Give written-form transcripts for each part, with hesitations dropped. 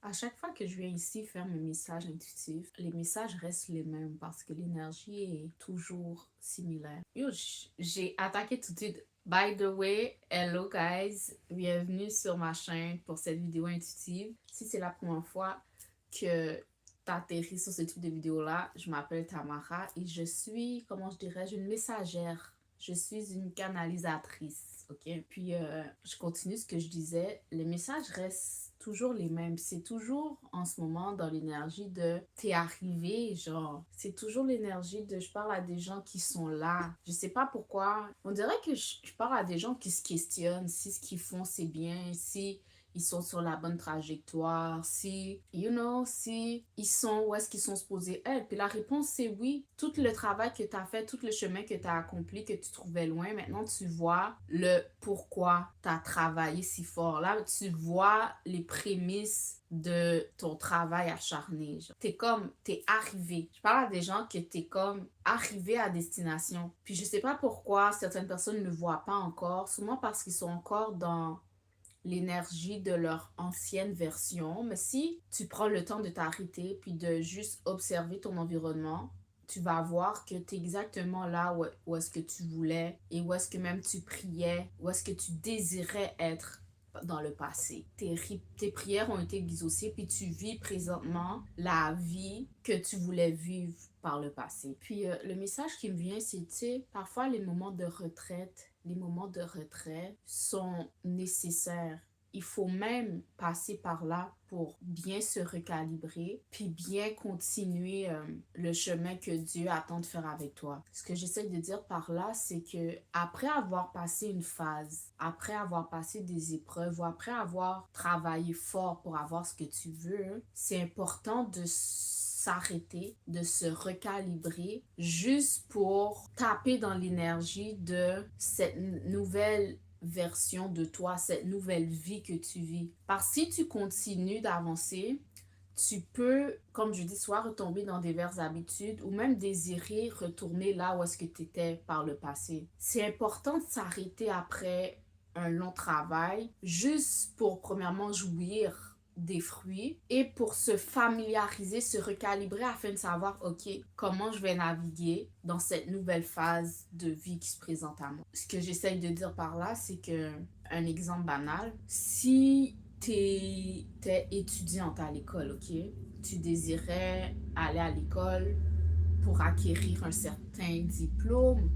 À chaque fois que je viens ici faire mes messages intuitifs, les messages restent les mêmes parce que l'énergie est toujours similaire. Yo, j'ai attaqué tout de suite. By the way, hello guys, bienvenue sur ma chaîne pour cette vidéo intuitive. Si c'est la première fois que tu atterris sur ce type de vidéo-là, je m'appelle Tamara et je suis, comment je dirais, une messagère. Je suis une canalisatrice, ok? Puis, je continue ce que je disais. Les messages restent toujours les mêmes. C'est toujours en ce moment dans l'énergie de t'es arrivé, genre. C'est toujours l'énergie de je parle à des gens qui sont là. Je sais pas pourquoi. On dirait que je parle à des gens qui se questionnent si ce qu'ils font c'est bien, si ils sont sur la bonne trajectoire, si, si ils sont où est-ce qu'ils sont supposés être. Puis la réponse, c'est oui. Tout le travail que tu as fait, tout le chemin que tu as accompli, que tu trouvais loin, maintenant tu vois le pourquoi tu as travaillé si fort. Là, tu vois les prémices de ton travail acharné. T'es arrivé. Je parle à des gens que t'es comme arrivé à destination. Puis je sais pas pourquoi certaines personnes ne le voient pas encore, souvent parce qu'ils sont encore dans l'énergie de leur ancienne version. Mais si tu prends le temps de t'arrêter puis de juste observer ton environnement, tu vas voir que tu es exactement là où est-ce que tu voulais et où est-ce que même tu priais, où est-ce que tu désirais être dans le passé. Tes prières ont été exaucées, puis tu vis présentement la vie que tu voulais vivre par le passé. Puis le message qui me vient, c'est, tu sais, parfois les moments de retrait sont nécessaires. Il faut même passer par là pour bien se recalibrer, puis bien continuer le chemin que Dieu attend de faire avec toi. Ce que j'essaie de dire par là, c'est que après avoir passé une phase, après avoir passé des épreuves ou après avoir travaillé fort pour avoir ce que tu veux, c'est important de s'arrêter, de se recalibrer juste pour taper dans l'énergie de cette nouvelle version de toi, cette nouvelle vie que tu vis. Parce que si tu continues d'avancer, tu peux, comme je dis, soit retomber dans des diverses habitudes ou même désirer retourner là où est-ce que tu étais par le passé. C'est important de s'arrêter après un long travail, juste pour premièrement jouir des fruits et pour se familiariser, se recalibrer afin de savoir, OK, comment je vais naviguer dans cette nouvelle phase de vie qui se présente à moi. Ce que j'essaye de dire par là, c'est que, un exemple banal, si t'es étudiante à l'école, OK, tu désirais aller à l'école pour acquérir un certain diplôme,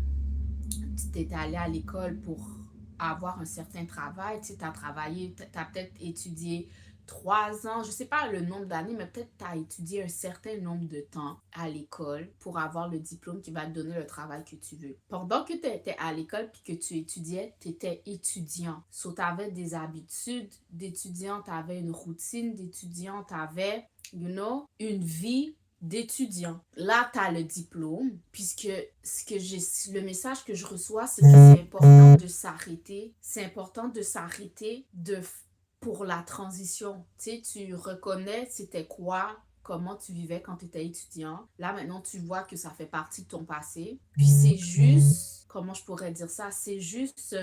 tu t'es allé à l'école pour avoir un certain travail, tu sais, as travaillé, tu as peut-être étudié 3 ans, je sais pas le nombre d'années, mais peut-être tu as étudié un certain nombre de temps à l'école pour avoir le diplôme qui va te donner le travail que tu veux. Pendant que tu étais à l'école puis que tu étudiais, tu étais étudiant. So, tu avais des habitudes d'étudiant, tu avais une routine d'étudiant, tu avais, une vie d'étudiant. Là, tu as le diplôme, puisque le message que je reçois, c'est que c'est important de s'arrêter. C'est important de s'arrêter pour la transition. Tu sais, tu reconnais c'était quoi, comment tu vivais quand tu étais étudiant. Là, maintenant, tu vois que ça fait partie de ton passé. Puis c'est juste, comment je pourrais dire ça, c'est juste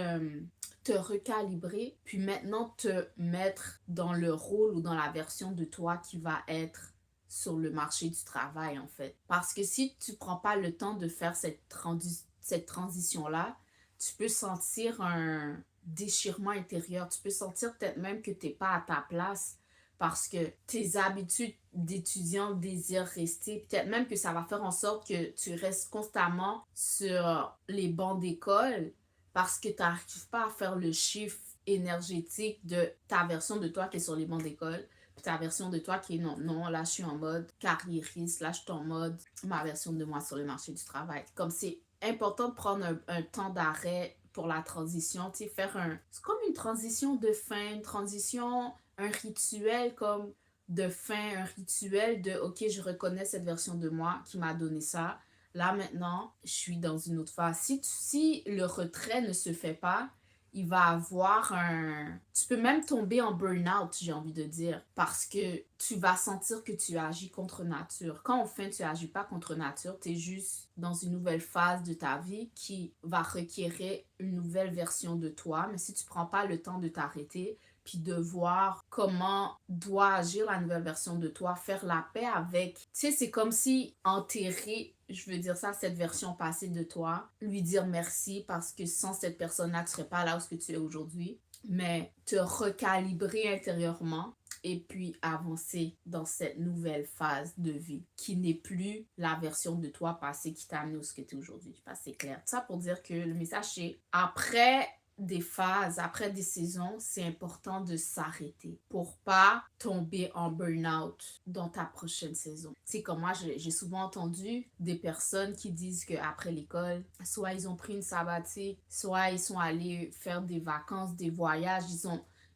te recalibrer, puis maintenant te mettre dans le rôle ou dans la version de toi qui va être sur le marché du travail, en fait. Parce que si tu prends pas le temps de faire cette transition-là, tu peux sentir un déchirement intérieur. Tu peux sentir peut-être même que tu n'es pas à ta place parce que tes habitudes d'étudiant désirent rester. Peut-être même que ça va faire en sorte que tu restes constamment sur les bancs d'école parce que tu n'arrives pas à faire le chiffre énergétique de ta version de toi qui est sur les bancs d'école puis ta version de toi qui est non, non, là je suis en mode carriériste, là je suis en mode ma version de moi sur le marché du travail. Comme c'est important de prendre un temps d'arrêt pour la transition, tu sais, c'est comme une transition de fin, une transition, un rituel comme de fin, un rituel de ok, je reconnais cette version de moi qui m'a donné ça. Là maintenant, je suis dans une autre phase. Si le retrait ne se fait pas, il va avoir un... Tu peux même tomber en burn-out, j'ai envie de dire, parce que tu vas sentir que tu agis contre nature. Quand enfin tu agis pas contre nature, tu es juste dans une nouvelle phase de ta vie qui va requérir une nouvelle version de toi. Mais si tu prends pas le temps de t'arrêter, puis de voir comment doit agir la nouvelle version de toi, faire la paix avec. Tu sais, c'est comme si enterrer, je veux dire ça, cette version passée de toi, lui dire merci parce que sans cette personne-là, tu serais pas là où ce que tu es aujourd'hui, mais te recalibrer intérieurement et puis avancer dans cette nouvelle phase de vie qui n'est plus la version de toi passée qui t'a amené où ce que tu es aujourd'hui. Je sais pas si c'est clair. Ça pour dire que le message c'est après des phases, après des saisons, c'est important de s'arrêter pour pas tomber en burn-out dans ta prochaine saison. Tu sais, comme moi, j'ai souvent entendu des personnes qui disent qu'après l'école, soit ils ont pris une sabbatique, soit ils sont allés faire des vacances, des voyages,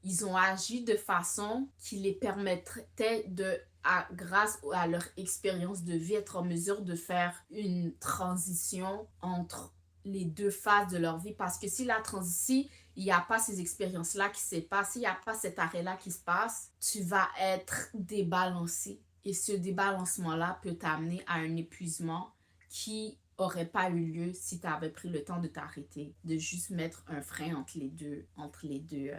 ils ont agi de façon qui les permettait de grâce à leur expérience de vie, être en mesure de faire une transition entre les deux phases de leur vie. Parce que si la transition, il n'y a pas ces expériences-là qui se passent, s'il n'y a pas cet arrêt-là qui se passe, tu vas être débalancé. Et ce débalancement-là peut t'amener à un épuisement qui aurait pas eu lieu si tu avais pris le temps de t'arrêter, de juste mettre un frein entre les deux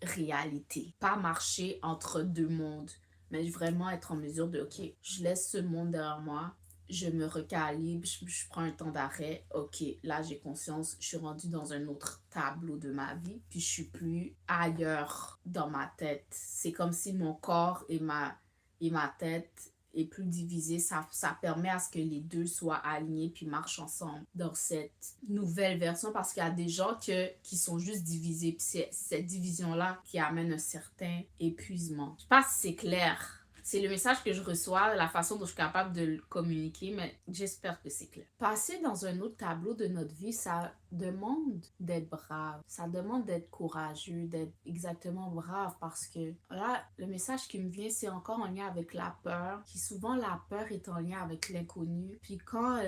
réalités. Pas marcher entre deux mondes, mais vraiment être en mesure de, OK, je laisse ce monde derrière moi, je me recalibre, je prends un temps d'arrêt, OK, là j'ai conscience, je suis rendue dans un autre tableau de ma vie, puis je suis plus ailleurs dans ma tête. C'est comme si mon corps et ma tête est plus divisé, ça permet à ce que les deux soient alignés puis marchent ensemble dans cette nouvelle version parce qu'il y a des gens qui sont juste divisés puis c'est cette division-là qui amène un certain épuisement. Je sais pas si c'est clair. C'est le message que je reçois, la façon dont je suis capable de le communiquer, mais j'espère que c'est clair. Passer dans un autre tableau de notre vie, ça demande d'être brave. Ça demande d'être courageux, d'être exactement brave parce que là, le message qui me vient, c'est encore en lien avec la peur. Puis souvent, la peur est en lien avec l'inconnu. Puis quand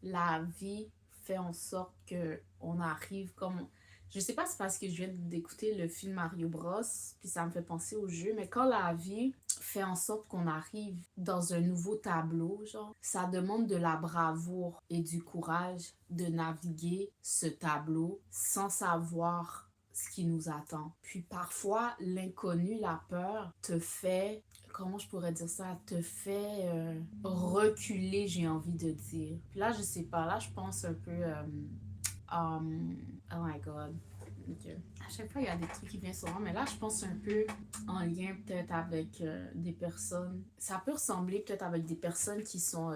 la vie fait en sorte qu'on arrive comme... Je sais pas si c'est parce que je viens d'écouter le film Mario Bros, puis ça me fait penser au jeu, mais quand la vie fait en sorte qu'on arrive dans un nouveau tableau, genre, ça demande de la bravoure et du courage de naviguer ce tableau sans savoir ce qui nous attend. Puis parfois, l'inconnu, la peur, te fait, comment je pourrais dire ça, te fait reculer, j'ai envie de dire. Puis là, je sais pas, là, je pense un peu... oh my god. Okay. À chaque fois, il y a des trucs qui viennent sur moi, mais là, je pense un peu en lien peut-être avec des personnes. Ça peut ressembler peut-être avec des personnes qui sont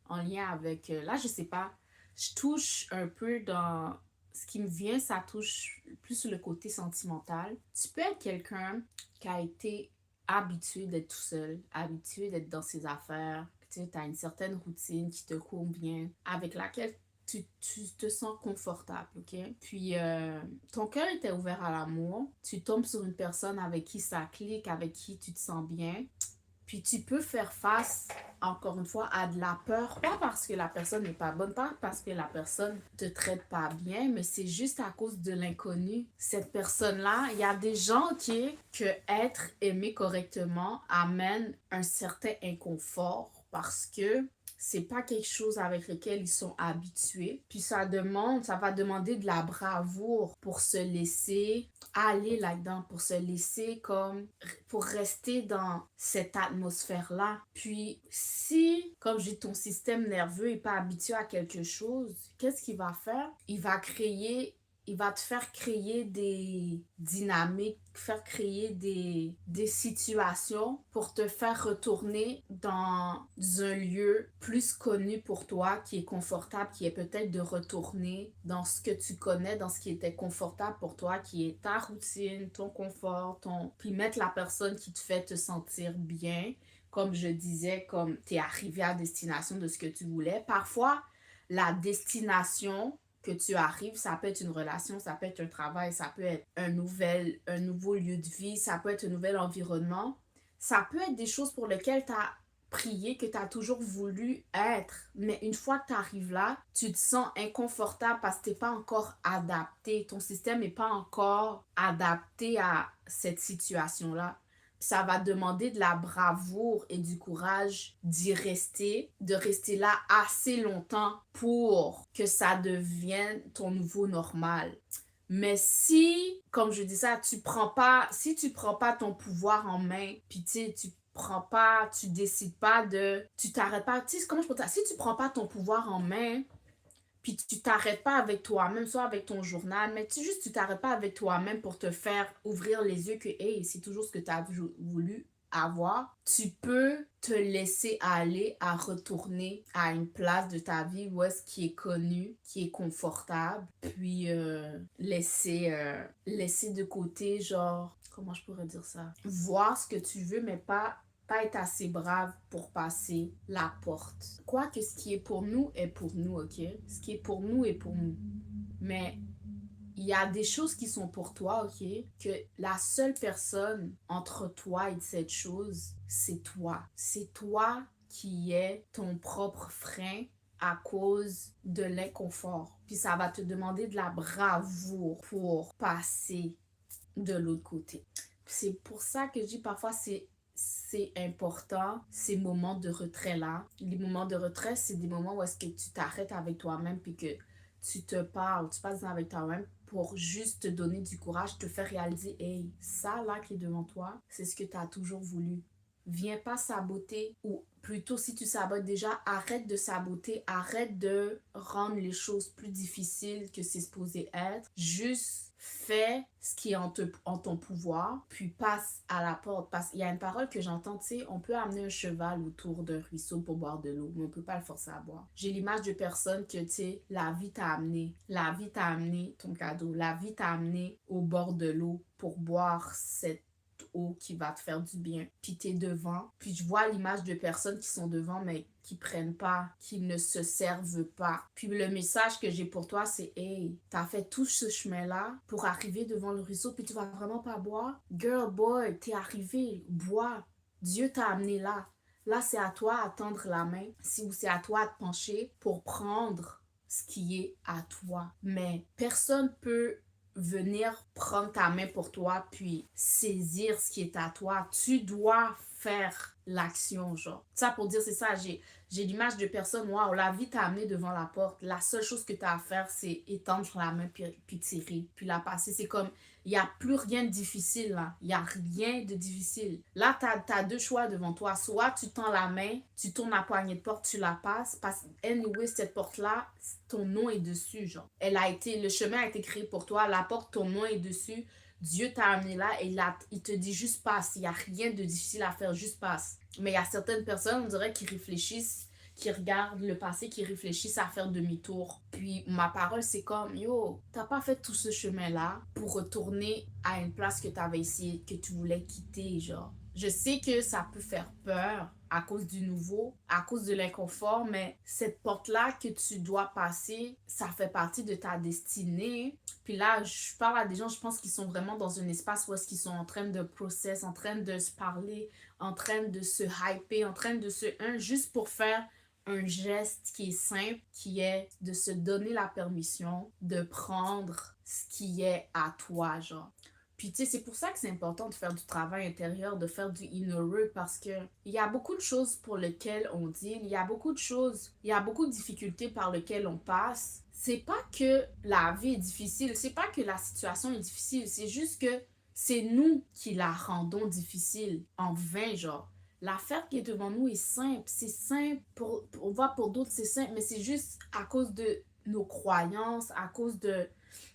en lien avec... là, je sais pas. Je touche un peu dans... Ce qui me vient, ça touche plus sur le côté sentimental. Tu peux être quelqu'un qui a été habitué d'être tout seul, habitué d'être dans ses affaires. Tu sais, as une certaine routine qui te convient, avec laquelle tu te sens confortable, ok? Puis ton cœur était ouvert à l'amour. Tu tombes sur une personne avec qui ça clique, avec qui tu te sens bien. Puis tu peux faire face, encore une fois, à de la peur. Pas parce que la personne n'est pas bonne, pas parce que la personne te traite pas bien, mais c'est juste à cause de l'inconnu. Cette personne-là, il y a des gens qui, que être aimé correctement amène un certain inconfort parce que c'est pas quelque chose avec lequel ils sont habitués. Puis ça va demander de la bravoure pour se laisser aller là-dedans, pour se laisser comme, pour rester dans cette atmosphère-là. Puis si, comme je dis, ton système nerveux n'est pas habitué à quelque chose, qu'est-ce qu'il va faire? Il va te faire créer des dynamiques, faire créer des situations pour te faire retourner dans un lieu plus connu pour toi, qui est confortable, qui est peut-être de retourner dans ce que tu connais, dans ce qui était confortable pour toi, qui est ta routine, ton confort, puis mettre la personne qui te fait te sentir bien. Comme je disais, comme tu es arrivé à destination de ce que tu voulais. Parfois, la destination que tu arrives, ça peut être une relation, ça peut être un travail, ça peut être un nouveau lieu de vie, ça peut être un nouvel environnement. Ça peut être des choses pour lesquelles tu as prié, que tu as toujours voulu être. Mais une fois que tu arrives là, tu te sens inconfortable parce que tu n'es pas encore adapté. Ton système n'est pas encore adapté à cette situation-là. Ça va demander de la bravoure et du courage d'y rester, de rester là assez longtemps pour que ça devienne ton nouveau normal. Mais si, comme je dis ça, si tu prends pas ton pouvoir en main, puis tu sais, tu décides pas tu t'arrêtes pas, tu sais, comment je peux dire, si tu prends pas ton pouvoir en main, puis tu t'arrêtes pas avec toi-même, soit avec ton journal, mais tu t'arrêtes pas avec toi-même pour te faire ouvrir les yeux que, hey, c'est toujours ce que tu as voulu avoir, tu peux te laisser aller à retourner à une place de ta vie où est-ce qui est connu, qui est confortable, puis laisser de côté, genre, comment je pourrais dire ça? Voir ce que tu veux, mais pas être assez brave pour passer la porte. Quoique ce qui est pour nous est pour nous, ok? Ce qui est pour nous est pour nous. Mais il y a des choses qui sont pour toi, ok? Que la seule personne entre toi et cette chose, c'est toi. C'est toi qui es ton propre frein à cause de l'inconfort. Puis ça va te demander de la bravoure pour passer de l'autre côté. C'est pour ça que je dis parfois c'est important ces moments de retrait là. Les moments de retrait, c'est des moments où est-ce que tu t'arrêtes avec toi-même puis que tu te parles, tu passes avec toi-même pour juste te donner du courage, te faire réaliser, hey, ça là qui est devant toi, c'est ce que tu as toujours voulu. Viens pas saboter, ou plutôt si tu sabotes déjà, arrête de saboter, arrête de rendre les choses plus difficiles que c'est supposé être. Juste fais ce qui est en ton pouvoir, puis passe à la porte. Parce qu'il y a une parole que j'entends, tu sais, on peut amener un cheval autour d'un ruisseau pour boire de l'eau, mais on peut pas le forcer à boire. J'ai l'image de personne que, tu sais, la vie t'a amené ton cadeau, la vie t'a amené au bord de l'eau pour boire cette eau qui va te faire du bien. Puis t'es devant. Puis je vois l'image de personnes qui sont devant, mais qui prennent pas, qui ne se servent pas. Puis le message que j'ai pour toi, c'est hey, t'as fait tout ce chemin-là pour arriver devant le ruisseau, puis tu vas vraiment pas boire? Girl, boy, t'es arrivé, bois. Dieu t'a amené là. Là, c'est à toi à tendre la main, ou c'est à toi à te pencher pour prendre ce qui est à toi. Mais personne peut venir prendre ta main pour toi puis saisir ce qui est à toi. Tu dois faire l'action, genre. Ça pour dire, c'est ça, j'ai l'image de personne, waouh, la vie t'a amené devant la porte. La seule chose que tu as à faire, c'est étendre la main puis tirer, puis la passer. C'est comme, il n'y a plus rien de difficile là. Il n'y a rien de difficile. Là, tu as deux choix devant toi. Soit tu tends la main, tu tournes la poignée de porte, tu la passes. Parce anyway, cette porte-là, ton nom est dessus, genre. Le chemin a été créé pour toi. La porte, ton nom est dessus. Dieu t'a amené là et là, il te dit juste passe. Il n'y a rien de difficile à faire, juste passe. Mais il y a certaines personnes, on dirait, qui réfléchissent, qui regardent le passé, qui réfléchissent à faire demi-tour. Puis ma parole, c'est comme, yo, t'as pas fait tout ce chemin-là pour retourner à une place que t'avais essayé, que tu voulais quitter, genre. Je sais que ça peut faire peur à cause du nouveau, à cause de l'inconfort, mais cette porte-là que tu dois passer, ça fait partie de ta destinée. Puis là, je parle à des gens, je pense qu'ils sont vraiment dans un espace où est-ce qu'ils sont en train de process, en train de se parler, en train de se hyper, en train de juste pour faire un geste qui est simple, qui est de se donner la permission de prendre ce qui est à toi, genre. Puis, tu sais, c'est pour ça que c'est important de faire du travail intérieur, de faire du inner work, parce que il y a beaucoup de choses pour lesquelles on deal, il y a beaucoup de choses, il y a beaucoup de difficultés par lesquelles on passe. C'est pas que la vie est difficile, c'est pas que la situation est difficile, c'est juste que c'est nous qui la rendons difficile en vain, genre. L'affaire qui est devant nous est simple. C'est simple. On voit pour d'autres, c'est simple, mais c'est juste à cause de nos croyances, à cause de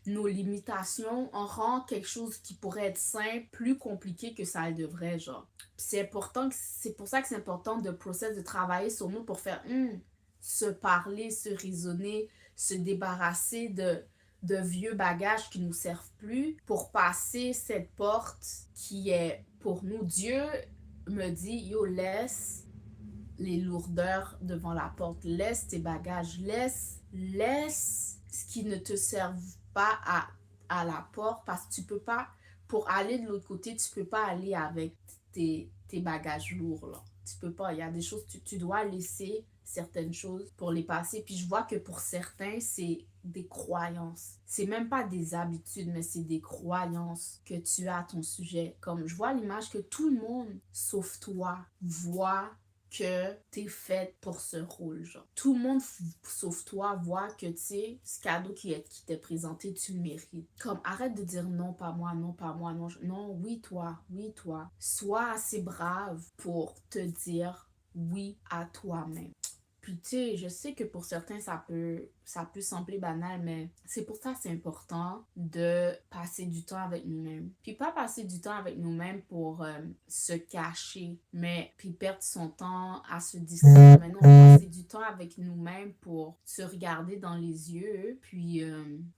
nos limitations, on rend quelque chose qui pourrait être simple plus compliqué que ça le devrait, genre. C'est pour ça que c'est important de process, de travailler sur nous pour faire se parler, se raisonner, se débarrasser de vieux bagages qui nous servent plus pour passer cette porte qui est pour nous. Dieu me dit, yo, laisse les lourdeurs devant la porte, laisse tes bagages, laisse ce qui ne te serve pas à la porte, parce que tu peux pas, pour aller de l'autre côté, tu peux pas aller avec tes bagages lourds, là. Tu peux pas, il y a des choses, tu dois laisser certaines choses pour les passer. Puis je vois que pour certains, c'est des croyances. C'est même pas des habitudes, mais c'est des croyances que tu as à ton sujet. Comme je vois l'image que tout le monde, sauf toi, voit que t'es faite pour ce rôle, genre. Tout le monde, sauf toi, voit que, tu sais, ce cadeau qui t'est présenté, tu le mérites. Comme, arrête de dire non, pas moi, non, pas moi, non, non, oui, toi, oui, toi. Sois assez brave pour te dire oui à toi-même. Puis tu sais, je sais que pour certains, ça peut sembler banal, mais c'est pour ça que c'est important de passer du temps avec nous-mêmes. Puis pas passer du temps avec nous-mêmes pour se cacher, mais puis perdre son temps à se distraire. Mais non, passer du temps avec nous-mêmes pour se regarder dans les yeux, puis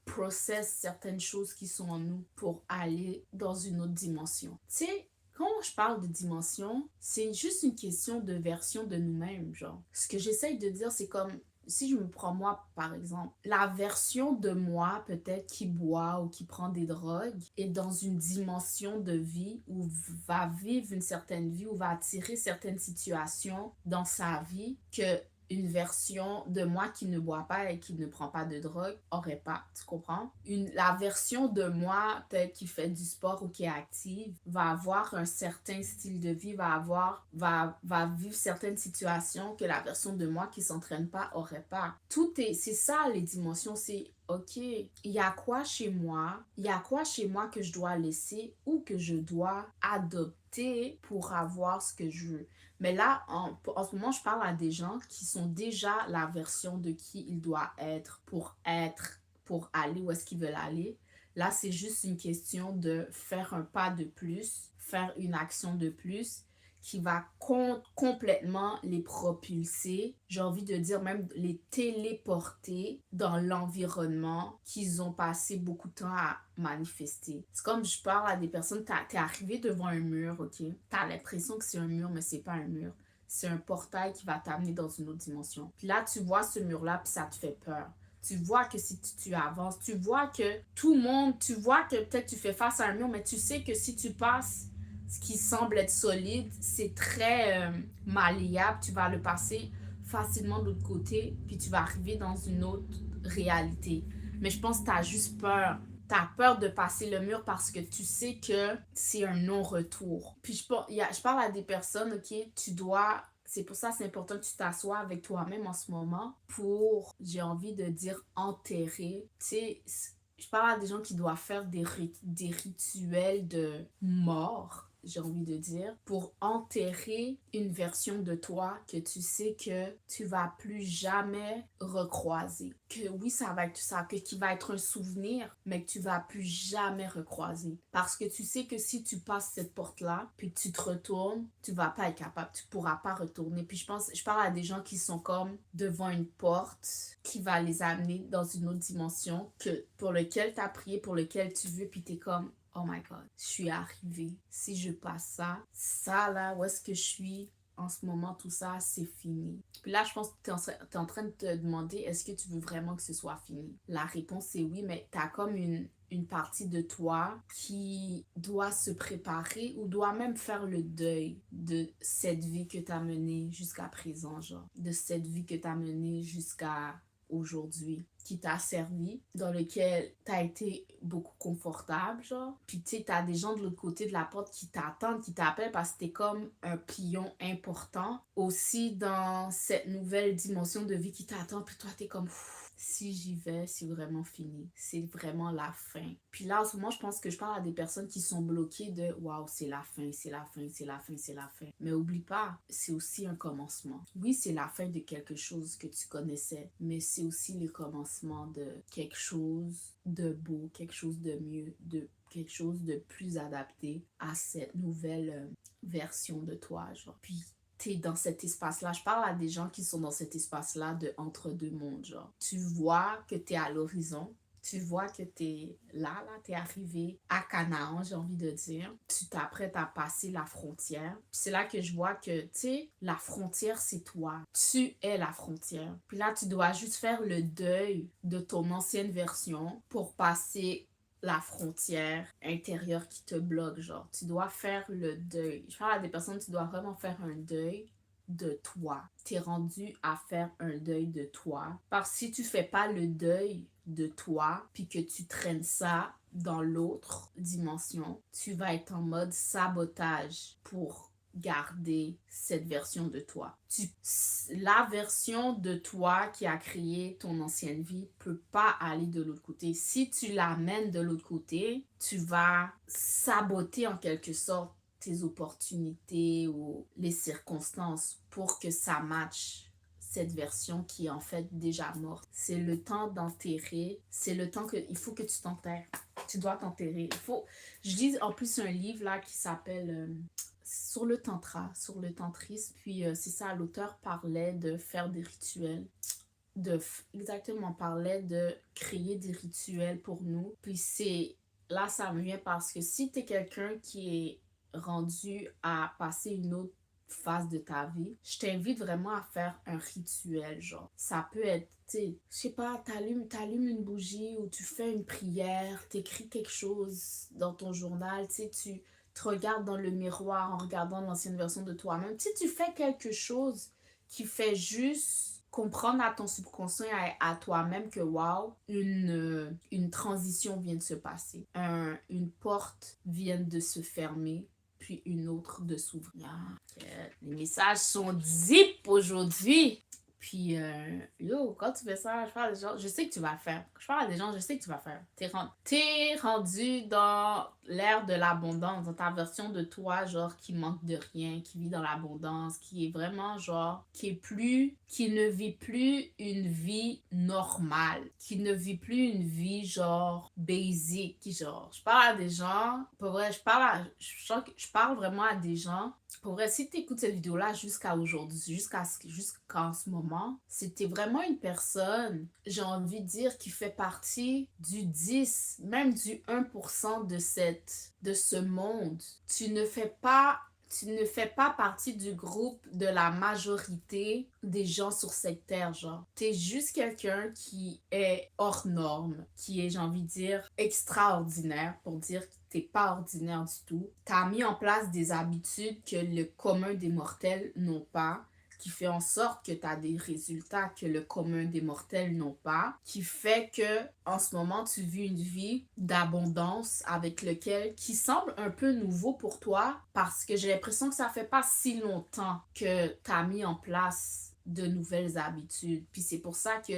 process certaines choses qui sont en nous pour aller dans une autre dimension. Tu sais, quand je parle de dimension, c'est juste une question de version de nous-mêmes, genre. Ce que j'essaye de dire, c'est comme, si je me prends moi, par exemple, la version de moi, peut-être, qui boit ou qui prend des drogues, est dans une dimension de vie où va vivre une certaine vie, ou va attirer certaines situations dans sa vie que une version de moi qui ne boit pas et qui ne prend pas de drogue aurait pas, tu comprends? La version de moi, peut-être qui fait du sport ou qui est active, va avoir un certain style de vie, va vivre certaines situations que la version de moi qui s'entraîne pas aurait pas. C'est ça les dimensions, c'est OK, il y a quoi chez moi? Il y a quoi chez moi que je dois laisser ou que je dois adopter pour avoir ce que je veux? Mais là, en ce moment, je parle à des gens qui sont déjà la version de qui ils doivent être, pour aller où est-ce qu'ils veulent aller. Là, c'est juste une question de faire un pas de plus, faire une action de plus qui va complètement les propulser, j'ai envie de dire même les téléporter dans l'environnement qu'ils ont passé beaucoup de temps à manifester. C'est comme je parle à des personnes, t'es arrivé devant un mur, ok? T'as l'impression que c'est un mur, mais c'est pas un mur. C'est un portail qui va t'amener dans une autre dimension. Puis là, tu vois ce mur-là, puis ça te fait peur. Tu vois que si tu avances, tu vois que tout le monde, tu vois que peut-être tu fais face à un mur, mais tu sais que si tu passes ce qui semble être solide, c'est très malléable. Tu vas le passer facilement de l'autre côté, puis tu vas arriver dans une autre réalité. Mais je pense que tu as juste peur. Tu as peur de passer le mur parce que tu sais que c'est un non-retour. Puis je parle à des personnes, ok, c'est pour ça que c'est important que tu t'assoies avec toi-même en ce moment pour, j'ai envie de dire, enterrer. Tu sais, je parle à des gens qui doivent faire des rituels de mort, j'ai envie de dire, pour enterrer une version de toi que tu sais que tu vas plus jamais recroiser. Que oui, ça va être ça, qui va être un souvenir, mais que tu vas plus jamais recroiser. Parce que tu sais que si tu passes cette porte-là, puis que tu te retournes, tu vas pas être capable, tu pourras pas retourner. Puis je parle à des gens qui sont comme devant une porte qui va les amener dans une autre dimension pour lequel tu as prié, pour lequel tu veux, puis tu es comme oh my God, je suis arrivée. Si je passe ça là, où est-ce que je suis en ce moment, tout ça, c'est fini. Puis là, je pense que tu es en train de te demander, est-ce que tu veux vraiment que ce soit fini? La réponse est oui, mais tu as comme une partie de toi qui doit se préparer ou doit même faire le deuil de cette vie que tu as menée jusqu'à présent, genre. De cette vie que tu as menée jusqu'à aujourd'hui, qui t'a servi, dans lequel t'as été beaucoup confortable, genre. Puis tu sais, t'as des gens de l'autre côté de la porte qui t'attendent, qui t'appellent parce que t'es comme un pion important aussi dans cette nouvelle dimension de vie qui t'attend. Puis toi, t'es comme, si j'y vais, c'est vraiment fini. C'est vraiment la fin. Puis là, en ce moment, je pense que je parle à des personnes qui sont bloquées de waouh, c'est la fin, c'est la fin, c'est la fin, c'est la fin. Mais oublie pas, c'est aussi un commencement. Oui, c'est la fin de quelque chose que tu connaissais, mais c'est aussi le commencement de quelque chose de beau, quelque chose de mieux, de quelque chose de plus adapté à cette nouvelle version de toi, genre. Puis t'es dans cet espace-là. Je parle à des gens qui sont dans cet espace-là de entre-deux mondes, genre. Tu vois que t'es à l'horizon, tu vois que t'es là, t'es arrivé à Canaan, j'ai envie de dire. Tu t'apprêtes à passer la frontière. Puis c'est là que je vois que, tu sais, la frontière, c'est toi. Tu es la frontière. Puis là, tu dois juste faire le deuil de ton ancienne version pour passer la frontière intérieure qui te bloque, genre. Tu dois faire le deuil. Je parle à des personnes, tu dois vraiment faire un deuil de toi. T'es rendu à faire un deuil de toi. Parce que si tu fais pas le deuil de toi, puis que tu traînes ça dans l'autre dimension, tu vas être en mode sabotage pour garder cette version de toi. La version de toi qui a créé ton ancienne vie peut pas aller de l'autre côté. Si tu l'amènes de l'autre côté, tu vas saboter en quelque sorte tes opportunités ou les circonstances pour que ça matche cette version qui est en fait déjà morte. C'est le temps d'enterrer, c'est le temps que il faut que tu t'enterres. Tu dois t'enterrer. Je lis en plus un livre là qui s'appelle sur le tantra, sur le tantrisme. Puis c'est ça, l'auteur parlait de faire des rituels. Exactement, parlait de créer des rituels pour nous. Puis là, ça me vient parce que si tu es quelqu'un qui est rendu à passer une autre phase de ta vie, je t'invite vraiment à faire un rituel, genre. Ça peut être, tu sais, je sais pas, t'allumes une bougie ou tu fais une prière, t'écris quelque chose dans ton journal, tu sais, tu te regardes dans le miroir en regardant l'ancienne version de toi-même. Tu sais, tu fais quelque chose qui fait juste comprendre à ton subconscient et à toi-même que, wow, une transition vient de se passer. Une porte vient de se fermer, puis une autre de s'ouvrir. Les messages sont deep aujourd'hui. Puis, yo, quand tu fais ça, je parle à des gens, je sais que tu vas le faire. Je parle à des gens, je sais que tu vas le faire. T'es rendu dans l'ère de l'abondance, dans ta version de toi, genre, qui manque de rien, qui vit dans l'abondance, qui est vraiment, genre, qui ne vit plus une vie normale, qui ne vit plus une vie, genre, basic, genre, je parle à des gens, pour vrai, je parle vraiment à des gens. Pour vrai, si tu écoutes cette vidéo-là jusqu'à aujourd'hui, jusqu'à ce moment, c'était vraiment une personne, j'ai envie de dire, qui fait partie du 10, même du 1% de ce monde. Tu ne fais pas partie du groupe de la majorité des gens sur cette terre, genre. T'es juste quelqu'un qui est hors norme, qui est, j'ai envie de dire, extraordinaire, pour dire que t'es pas ordinaire du tout. T'as mis en place des habitudes que le commun des mortels n'ont pas, qui fait en sorte que tu as des résultats que le commun des mortels n'ont pas, qui fait que en ce moment tu vis une vie d'abondance qui semble un peu nouveau pour toi parce que j'ai l'impression que ça fait pas si longtemps que tu as mis en place de nouvelles habitudes. Puis c'est pour ça que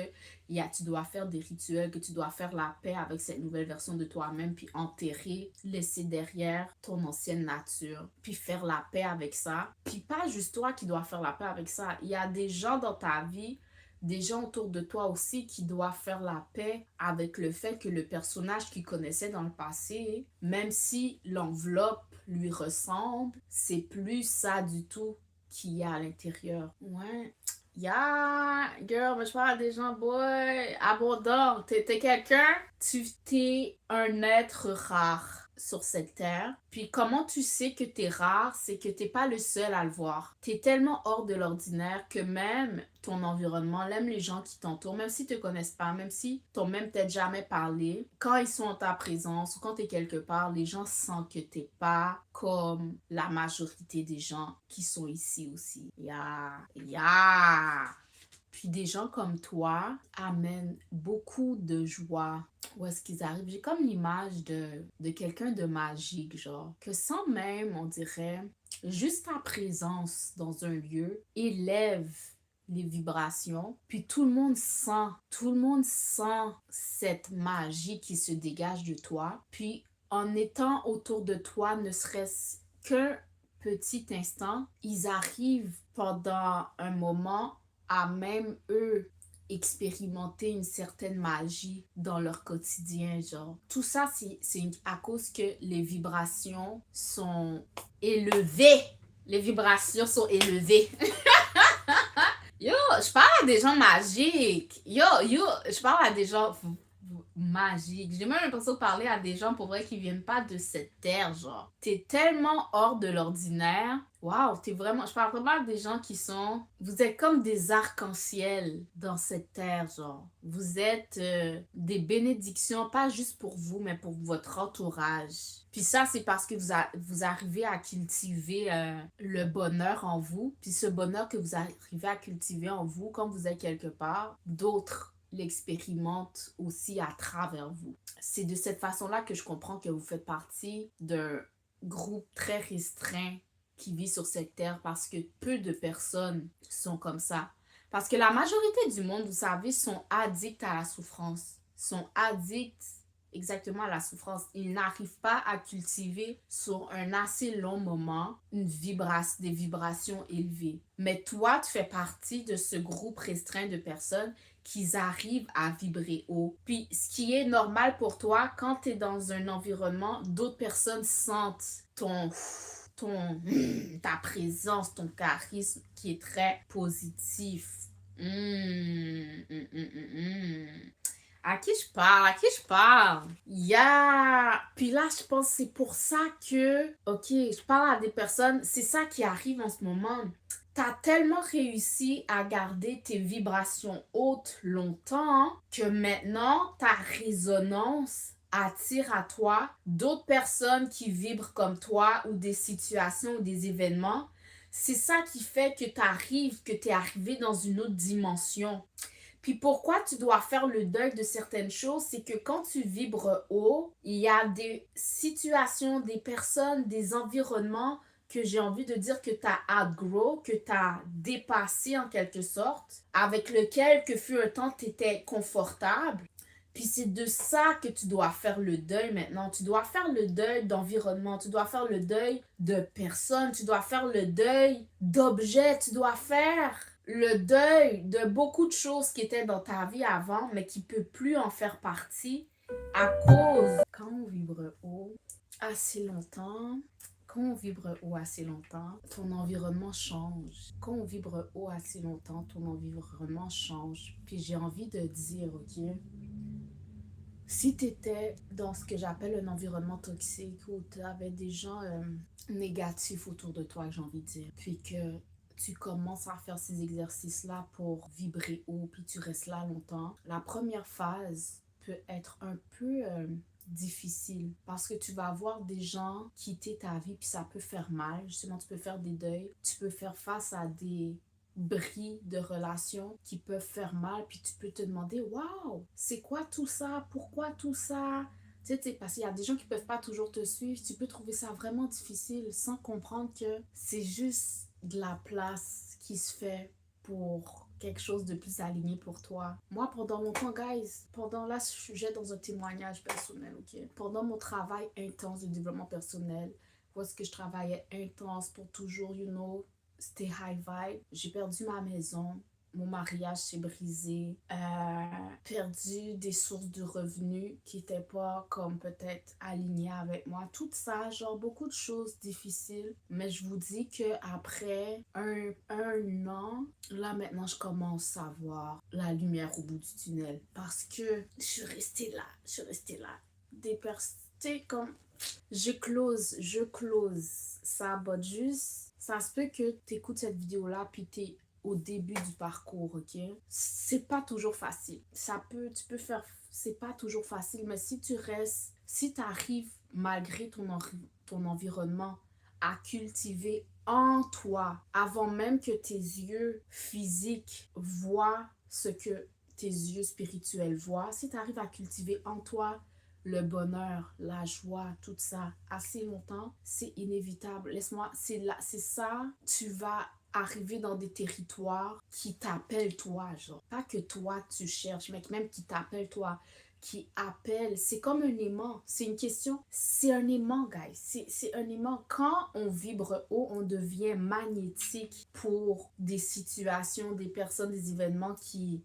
tu dois faire des rituels, que tu dois faire la paix avec cette nouvelle version de toi-même, puis enterrer, laisser derrière ton ancienne nature, puis faire la paix avec ça. Puis pas juste toi qui dois faire la paix avec ça. Il y a des gens dans ta vie, des gens autour de toi aussi qui doivent faire la paix avec le fait que le personnage qu'ils connaissaient dans le passé, même si l'enveloppe lui ressemble, c'est plus ça du tout qu'il y a à l'intérieur. Ouais. Girl, mais je parle à des gens, boy, abondant. T'es quelqu'un, t'es un être rare sur cette terre. Puis comment tu sais que t'es rare, c'est que t'es pas le seul à le voir. T'es tellement hors de l'ordinaire que même ton environnement, même les gens qui t'entourent, même s'ils te connaissent pas, même s'ils t'ont même peut-être jamais parlé, quand ils sont en ta présence ou quand t'es quelque part, les gens sentent que t'es pas comme la majorité des gens qui sont ici aussi. Puis des gens comme toi amènent beaucoup de joie où est-ce qu'ils arrivent. J'ai comme l'image de quelqu'un de magique, genre, que sans même, on dirait, juste ta présence dans un lieu élève les vibrations, puis tout le monde sent cette magie qui se dégage de toi. Puis en étant autour de toi, ne serait-ce qu'un petit instant, ils arrivent pendant un moment à même eux expérimenter une certaine magie dans leur quotidien, genre. Tout ça, c'est à cause que les vibrations sont élevées. Les vibrations sont élevées. Yo, je parle à des gens magiques. Je parle à des gens magiques. J'ai même l'impression de parler à des gens pour vrai qui viennent pas de cette terre, genre. T'es tellement hors de l'ordinaire. Waouh, je parle vraiment à des gens qui sont, vous êtes comme des arcs-en-ciel dans cette terre, genre. Vous êtes des bénédictions, pas juste pour vous, mais pour votre entourage. Puis ça, c'est parce que vous arrivez à cultiver le bonheur en vous. Puis ce bonheur que vous arrivez à cultiver en vous, quand vous êtes quelque part, d'autres l'expérimentent aussi à travers vous. C'est de cette façon-là que je comprends que vous faites partie d'un groupe très restreint qui vit sur cette terre parce que peu de personnes sont comme ça. Parce que la majorité du monde, vous savez, sont addicts à la souffrance, sont addicts exactement à la souffrance. Ils n'arrivent pas à cultiver sur un assez long moment des vibrations élevées. Mais toi, tu fais partie de ce groupe restreint de personnes qui arrivent à vibrer haut. Puis, ce qui est normal pour toi, quand tu es dans un environnement, d'autres personnes sentent ta présence, ton charisme qui est très positif. À qui je parle? À qui je parle? Puis là, je pense que c'est pour ça que, ok, je parle à des personnes, c'est ça qui arrive en ce moment. T'as tellement réussi à garder tes vibrations hautes longtemps que maintenant, ta résonance attire à toi d'autres personnes qui vibrent comme toi ou des situations ou des événements. C'est ça qui fait que tu es arrivé dans une autre dimension. Puis pourquoi tu dois faire le deuil de certaines choses, c'est que quand tu vibres haut, il y a des situations, des personnes, des environnements que j'ai envie de dire que tu as outgrow, que tu as dépassé en quelque sorte, avec lequel que fut un temps tu étais confortable. Puis c'est de ça que tu dois faire le deuil maintenant. Tu dois faire le deuil d'environnement, tu dois faire le deuil de personnes, tu dois faire le deuil d'objets, tu dois faire le deuil de beaucoup de choses qui étaient dans ta vie avant, mais qui ne peut plus en faire partie à cause... Quand on vibre haut assez longtemps, quand on vibre haut assez longtemps, ton environnement change. Quand on vibre haut assez longtemps, ton environnement change. Puis j'ai envie de dire, ok, si tu étais dans ce que j'appelle un environnement toxique où tu avais des gens négatifs autour de toi, j'ai envie de dire, puis que tu commences à faire ces exercices-là pour vibrer haut, puis tu restes là longtemps, la première phase peut être un peu difficile parce que tu vas avoir des gens quitter ta vie, puis ça peut faire mal. Justement, tu peux faire des deuils, tu peux faire face à des bris de relations qui peuvent faire mal, puis tu peux te demander waouh, c'est quoi tout ça, pourquoi tout ça, tu sais, parce qu'il y a des gens qui peuvent pas toujours te suivre, tu peux trouver ça vraiment difficile sans comprendre que c'est juste de la place qui se fait pour quelque chose de plus aligné pour toi. Moi, pendant mon temps, guys, là, je suis dans un témoignage personnel, ok? Pendant mon travail intense de développement personnel, où est-ce que je travaillais intense pour toujours, stay high vibe. J'ai perdu ma maison, mon mariage s'est brisé, perdu des sources de revenus qui n'étaient pas comme peut-être alignées avec moi. Tout ça, genre beaucoup de choses difficiles. Mais je vous dis qu'après un an, là maintenant je commence à voir la lumière au bout du tunnel. Parce que je suis restée là. Des personnes comme... Je close. Ça botte juste. Ça se peut que tu écoutes cette vidéo-là puis tu es au début du parcours, ok? C'est pas toujours facile. Tu peux faire... C'est pas toujours facile, mais si tu restes... Si tu arrives, malgré ton environnement, à cultiver en toi, avant même que tes yeux physiques voient ce que tes yeux spirituels voient, si tu arrives à cultiver en toi le bonheur, la joie, tout ça, assez longtemps, c'est inévitable. Laisse-moi, c'est ça, tu vas arriver dans des territoires qui t'appellent toi, genre. Pas que toi, tu cherches, mais même qui t'appellent toi, qui appellent. C'est comme un aimant. C'est une question. C'est un aimant, guys. C'est un aimant. Quand on vibre haut, on devient magnétique pour des situations, des personnes, des événements qui...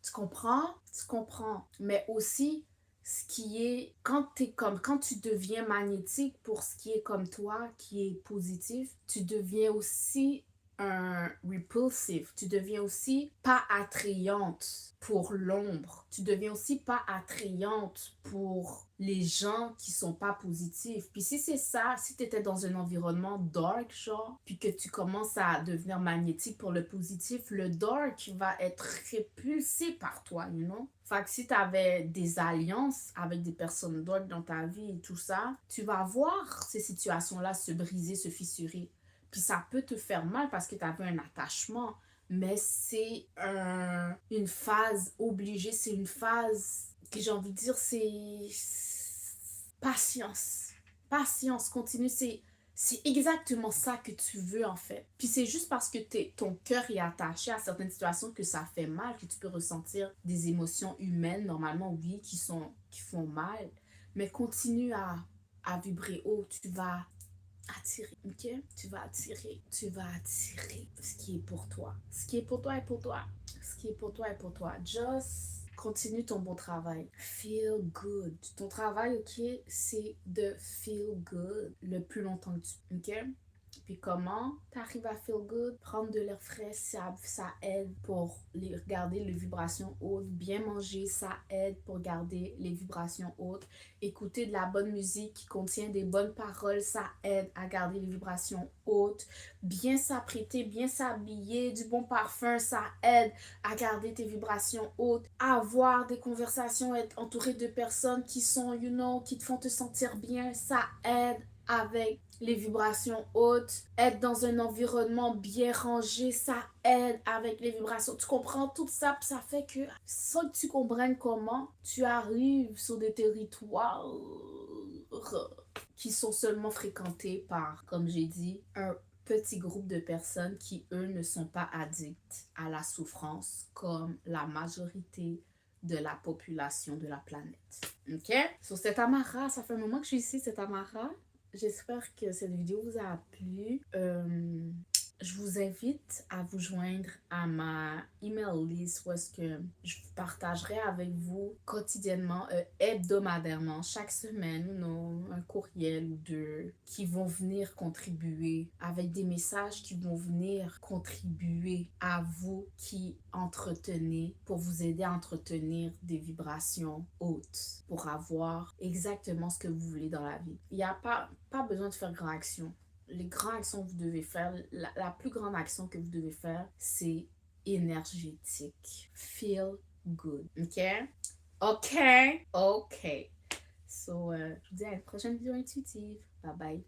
Tu comprends? Tu comprends. Mais aussi, ce qui est quand tu deviens magnétique pour ce qui est comme toi, qui est positif, tu deviens aussi un repulsive, tu deviens aussi pas attrayante pour l'ombre, tu deviens aussi pas attrayante pour les gens qui sont pas positifs. Puis si c'est ça, si tu étais dans un environnement dark genre, puis que tu commences à devenir magnétique pour le positif, le dark va être répulsé par toi, you know? Fait que si tu avais des alliances avec des personnes dark dans ta vie et tout ça, tu vas voir ces situations-là se briser, se fissurer. Puis ça peut te faire mal parce que tu avais un attachement, mais c'est une phase obligée, c'est une phase que j'ai envie de dire, c'est patience. Patience, continue, C'est exactement ça que tu veux en fait. Puis c'est juste parce que ton cœur est attaché à certaines situations que ça fait mal, que tu peux ressentir des émotions humaines, normalement oui, qui font mal. Mais continue à vibrer haut, tu vas attirer, ok? Tu vas attirer ce qui est pour toi. Ce qui est pour toi est pour toi. Ce qui est pour toi est pour toi. Just continue ton bon travail. Feel good. Ton travail, ok, c'est de feel good le plus longtemps que tu, ok? Puis comment tu arrives à feel good? Prendre de l'air frais, ça aide pour garder les vibrations hautes. Bien manger, ça aide pour garder les vibrations hautes. Écouter de la bonne musique qui contient des bonnes paroles, ça aide à garder les vibrations hautes. Bien s'apprêter, bien s'habiller, du bon parfum, ça aide à garder tes vibrations hautes. Avoir des conversations, être entouré de personnes qui sont, qui te font te sentir bien, ça aide avec les vibrations hautes. Être dans un environnement bien rangé, ça aide avec les vibrations. Tu comprends tout ça, puis ça fait que sans que tu comprennes comment, tu arrives sur des territoires qui sont seulement fréquentés par, comme j'ai dit, un petit groupe de personnes qui, eux, ne sont pas addicts à la souffrance comme la majorité de la population de la planète. OK? Sur cette Amara, ça fait un moment que je suis ici, cette Amara. J'espère que cette vidéo vous a plu. Je vous invite à vous joindre à ma email list où est-ce que je partagerai avec vous quotidiennement, hebdomadairement, chaque semaine, un courriel ou deux qui vont venir contribuer avec des messages qui vont venir contribuer à vous qui entretenez, pour vous aider à entretenir des vibrations hautes, pour avoir exactement ce que vous voulez dans la vie. Il n'y a pas besoin de faire grand action. Les grandes actions que vous devez faire, la plus grande action que vous devez faire, c'est énergétique. Feel good. OK? OK? OK. So, je vous dis à une prochaine vidéo intuitive. Bye bye.